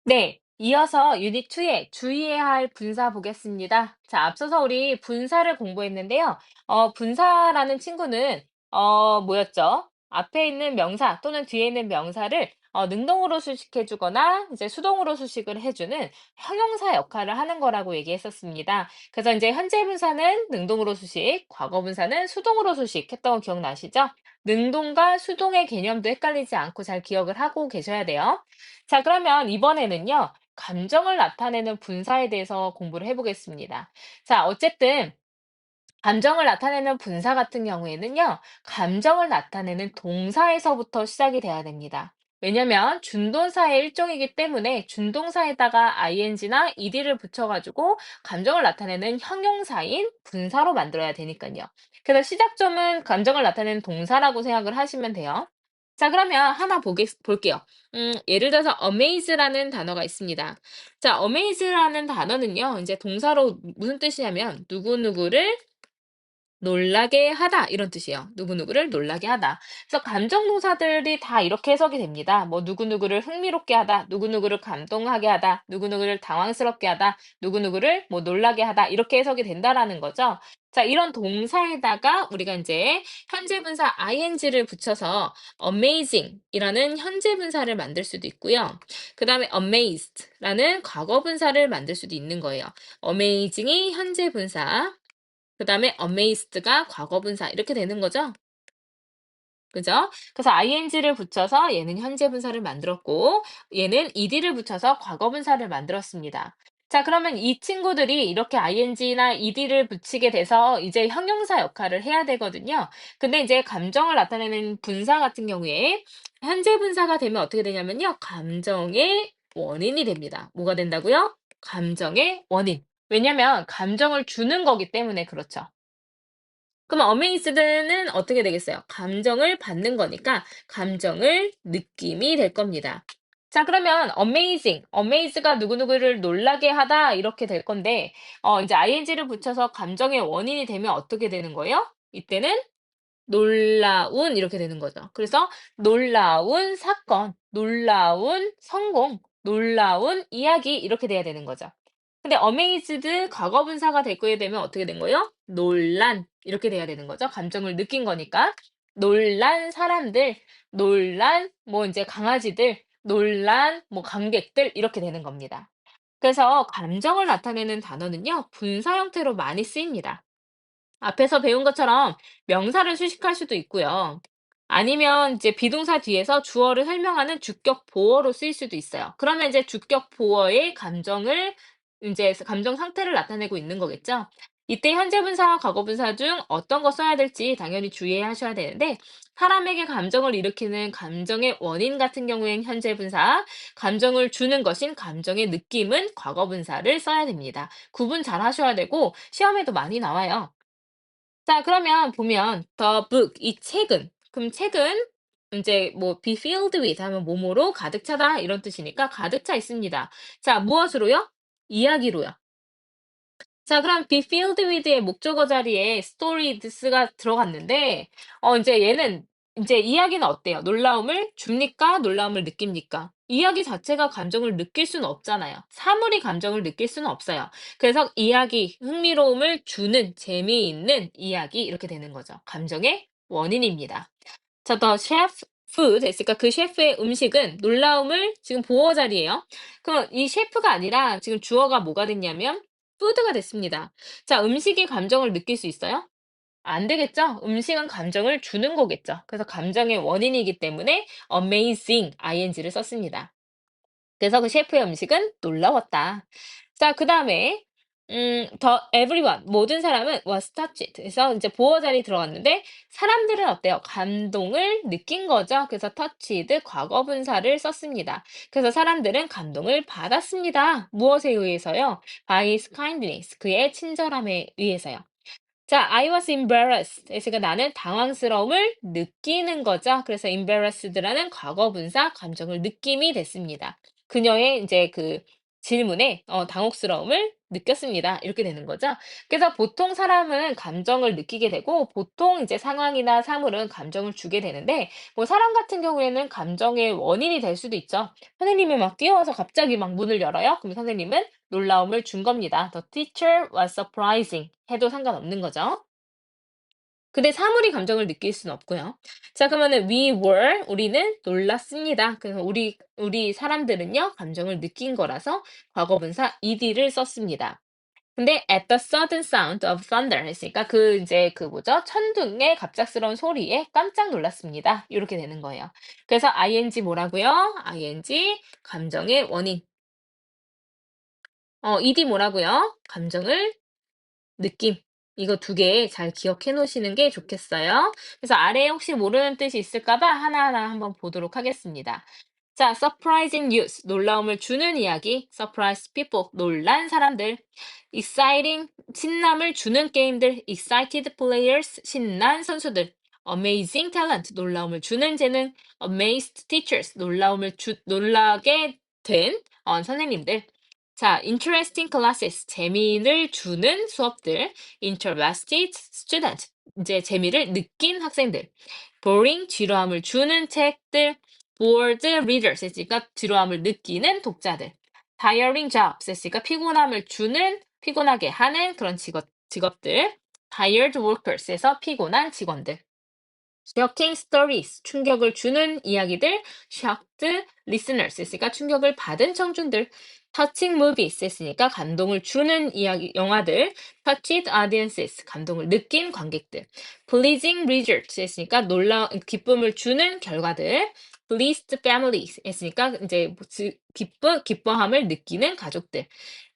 네, 이어서 유닛 2에 주의해야 할 분사 보겠습니다. 자, 앞서서 우리 분사를 공부했는데요. 분사라는 친구는, 뭐였죠? 앞에 있는 명사 또는 뒤에 있는 명사를 능동으로 수식해주거나 이제 수동으로 수식을 해주는 형용사 역할을 하는 거라고 얘기했었습니다. 그래서 이제 현재 분사는 능동으로 수식, 과거 분사는 수동으로 수식했던 거 기억나시죠? 능동과 수동의 개념도 헷갈리지 않고 잘 기억을 하고 계셔야 돼요. 자, 그러면 이번에는요, 감정을 나타내는 분사에 대해서 공부를 해보겠습니다. 자, 어쨌든, 감정을 나타내는 분사 같은 경우에는요, 감정을 나타내는 동사에서부터 시작이 돼야 됩니다. 왜냐면 준동사의 일종이기 때문에 준동사에다가 ing나 ed를 붙여가지고 감정을 나타내는 형용사인 분사로 만들어야 되니까요. 그래서 시작점은 감정을 나타내는 동사라고 생각을 하시면 돼요. 자, 그러면 하나 볼게요. 예를 들어서 amaze라는 단어가 있습니다. 자, amaze라는 단어는요, 이제 동사로 무슨 뜻이냐면, 누구누구를 놀라게 하다 이런 뜻이에요. 누구누구를 놀라게 하다. 그래서 감정 동사들이 다 이렇게 해석이 됩니다. 뭐 누구누구를 흥미롭게 하다, 누구누구를 감동하게 하다, 누구누구를 당황스럽게 하다, 누구누구를 뭐 놀라게 하다 이렇게 해석이 된다라는 거죠. 자, 이런 동사에다가 우리가 이제 현재 분사 ing를 붙여서 amazing이라는 현재 분사를 만들 수도 있고요. 그다음에 amazed라는 과거 분사를 만들 수도 있는 거예요. amazing이 현재 분사, 그다음에 amazed가 과거분사 이렇게 되는 거죠. 그죠? 그래서 ing를 붙여서 얘는 현재 분사를 만들었고 얘는 ed를 붙여서 과거분사를 만들었습니다. 자, 그러면 이 친구들이 이렇게 ing나 ed를 붙이게 돼서 이제 형용사 역할을 해야 되거든요. 근데 이제 감정을 나타내는 분사 같은 경우에 현재 분사가 되면 어떻게 되냐면요. 감정의 원인이 됩니다. 뭐가 된다고요? 감정의 원인. 왜냐면 감정을 주는 거기 때문에 그렇죠. 그럼 amazed는 어떻게 되겠어요? 감정을 받는 거니까 감정을 느낌이 될 겁니다. 자, 그러면 amaze가 누구누구를 놀라게 하다 이렇게 될 건데 이제 ing를 붙여서 감정의 원인이 되면 어떻게 되는 거예요? 이때는 놀라운 이렇게 되는 거죠. 그래서 놀라운 사건, 놀라운 성공, 놀라운 이야기 이렇게 돼야 되는 거죠. 근데 amazed 과거분사가 되게 되면 어떻게 된 거예요? 놀란 이렇게 돼야 되는 거죠. 감정을 느낀 거니까. 놀란 사람들, 놀란 뭐 이제 강아지들, 놀란 뭐 관객들 이렇게 되는 겁니다. 그래서 감정을 나타내는 단어는요, 분사 형태로 많이 쓰입니다. 앞에서 배운 것처럼 명사를 수식할 수도 있고요. 아니면 이제 비동사 뒤에서 주어를 설명하는 주격 보어로 쓰일 수도 있어요. 그러면 이제 주격 보어의 감정을 이제 감정 상태를 나타내고 있는 거겠죠. 이때 현재 분사와 과거 분사 중 어떤 거 써야 될지 당연히 주의하셔야 되는데 사람에게 감정을 일으키는 감정의 원인 같은 경우엔 현재 분사, 감정을 주는 것인 감정의 느낌은 과거 분사를 써야 됩니다. 구분 잘 하셔야 되고 시험에도 많이 나와요. 자, 그러면 보면 the book 이 책은 그럼 책은 인제 뭐 be filled with 하면 뭐뭐로 가득 차다 이런 뜻이니까 가득 차 있습니다. 자, 무엇으로요? 이야기로요. 자, 그럼 be filled with의 목적어 자리에 storied가 들어갔는데 인제 얘는 인제 이야기는 어때요? 놀라움을 줍니까? 놀라움을 느낍니까? 이야기 자체가 감정을 느낄 수는 없잖아요. 사물이 감정을 느낄 수는 없어요. 그래서 이야기, 흥미로움을 주는 재미있는 이야기 이렇게 되는 거죠. 감정의 원인입니다. 자, the chef food 했으니까 그 셰프의 음식은 놀라움을 지금 보어 자리예요. 그럼 이 셰프가 아니라 지금 주어가 뭐가 됐냐면 food가 됐습니다. 자, 음식이 감정을 느낄 수 있어요? 안 되겠죠? 음식은 감정을 주는 거겠죠. 그래서 감정의 원인이기 때문에 amazing, ing를 썼습니다. 그래서 그 셰프의 음식은 놀라웠다. 자, 그다음에 the everyone 모든 사람은 was touched. 그래서 이제 보어 자리에 들어갔는데 사람들은 어때요? 감동을 느낀 거죠. 그래서 touched 과거 분사를 썼습니다. 그래서 사람들은 감동을 받았습니다. 무엇에 의해서요? By his kindness. 그의 친절함에 의해서요. 자, I was embarrassed. 그러니까 나는 당황스러움을 느끼는 거죠. 그래서 embarrassed라는 과거 분사 감정을 느낌이 됐습니다. 그녀의 이제 그 질문에 당혹스러움을 느꼈습니다. 이렇게 되는 거죠. 그래서 보통 사람은 감정을 느끼게 되고 보통 이제 상황이나 사물은 감정을 주게 되는데 뭐 사람 같은 경우에는 감정의 원인이 될 수도 있죠. 선생님이 막 뛰어와서 갑자기 막 문을 열어요. 그럼 선생님은 놀라움을 준 겁니다. The teacher was surprising 해도 상관없는 거죠. 근데 사물이 감정을 느낄 수는 없고요. 자, 그러면은 we were 우리는 놀랐습니다. 그래서 우리 사람들은요 감정을 느낀 거라서 과거분사 ed를 썼습니다. 근데 at the sudden sound of thunder 했으니까 그 이제 그 뭐죠? 천둥의 갑작스러운 소리에 깜짝 놀랐습니다. 이렇게 되는 거예요. 그래서 ing 뭐라고요? ing 감정의 원인. ed 뭐라고요? 감정을 느낌. 이거 두 개 잘 기억해 놓으시는 게 좋겠어요. 그래서 아래에 혹시 모르는 뜻이 있을까 봐 하나하나 한번 보도록 하겠습니다. 자, surprising news, 놀라움을 주는 이야기, surprise people, 놀란 사람들, exciting, 신남을 주는 게임들, excited players, 신난 선수들, amazing talent, 놀라움을 주는 재능, amazed teachers, 놀라게 된 선생님들. 자, interesting classes, 재미를 주는 수업들, interested student, 이제 재미를 느낀 학생들, boring, 지루함을 주는 책들, bored readers, 했으니까 지루함을 느끼는 독자들, tiring jobs, 했으니까 피곤하게 하는 그런 직업들, tired workers에서 피곤한 직원들. shocking stories, 충격을 주는 이야기들, shocked listeners 했으니까 충격을 받은 청중들, touching movies 했으니까 감동을 주는 이야기, 영화들, touched audiences, 감동을 느낀 관객들, pleasing results 했으니까 기쁨을 주는 결과들, pleased families 했으니까 이제 기뻐함을 느끼는 가족들,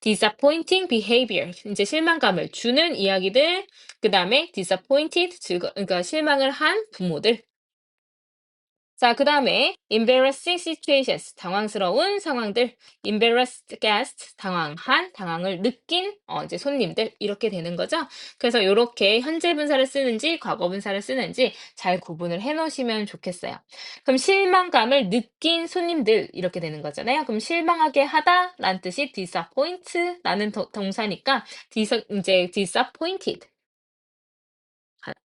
disappointing behavior, 이제 실망감을 주는 이야기들, 그 다음에 disappointed, 그러니까 실망을 한 부모들. 자, 그 다음에 embarrassing situations, 당황스러운 상황들, embarrassed guests, 당황을 느낀 이제 손님들 이렇게 되는 거죠. 그래서 이렇게 현재 분사를 쓰는지 과거 분사를 쓰는지 잘 구분을 해 놓으시면 좋겠어요. 그럼 실망감을 느낀 손님들 이렇게 되는 거잖아요. 그럼 실망하게 하다라는 뜻이 disappoint라는 동사니까 이제 disappointed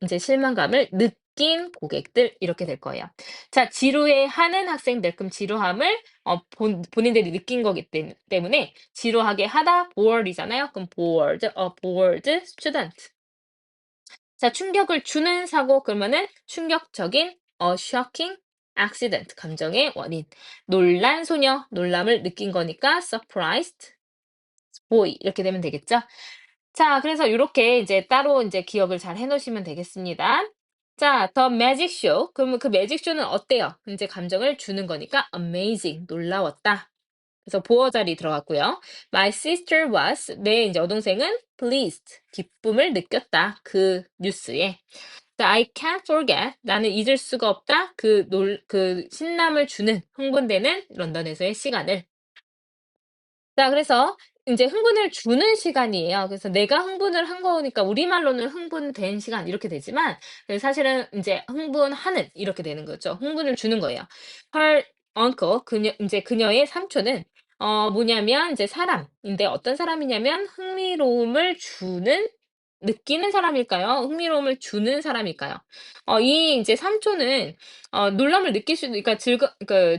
이제 실망감을 느낀 고객들 이렇게 될 거예요. 자, 지루해하는 학생들 그럼 지루함을 본인들이 느낀 거기 때문에 지루하게 하다 bored이잖아요. 그럼 bored student. 자, 충격을 주는 사고 그러면은 충격적인 shocking accident 감정의 원인. 놀란 소녀 놀람을 느낀 거니까 surprised boy 이렇게 되면 되겠죠? 자, 그래서 요렇게 이제 따로 이제 기억을 잘 해 놓으시면 되겠습니다. 자, The Magic Show. 그러면 그 매직 쇼는 어때요? 이제 감정을 주는 거니까 amazing, 놀라웠다. 그래서 보어 자리 들어갔고요. My sister was, 내 이제 여동생은 pleased, 기쁨을 느꼈다. 그 뉴스에. 자, I can't forget, 나는 잊을 수가 없다. 그 신남을 주는, 흥분되는 런던에서의 시간을. 자, 그래서 인제 흥분을 주는 시간이에요. 그래서 내가 흥분을 한 거니까 우리말로는 흥분된 시간 이렇게 되지만 사실은 인제 흥분하는 이렇게 되는 거죠. 흥분을 주는 거예요. Her uncle 인제 그녀의 삼촌은 뭐냐면 인제 사람인데 어떤 사람이냐면 흥미로움을 느끼는 사람일까요? 흥미로움을 주는 사람일까요? 이 인제 삼촌은 놀람을 느낄 수도 그러니까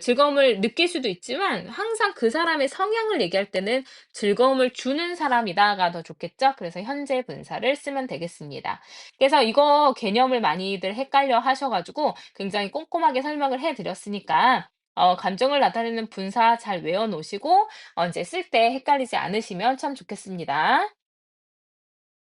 즐거움을 느낄 수도 있지만 항상 그 사람의 성향을 얘기할 때는 "즐거움을 주는 사람이다."가 더 좋겠죠? 그래서 현재 분사를 쓰면 되겠습니다. 그래서 이거 개념을 많이들 헷갈려 하셔 가지고 굉장히 꼼꼼하게 설명을 해 드렸으니까 감정을 나타내는 분사 잘 외워 놓으시고 이제 쓸 때 헷갈리지 않으시면 참 좋겠습니다.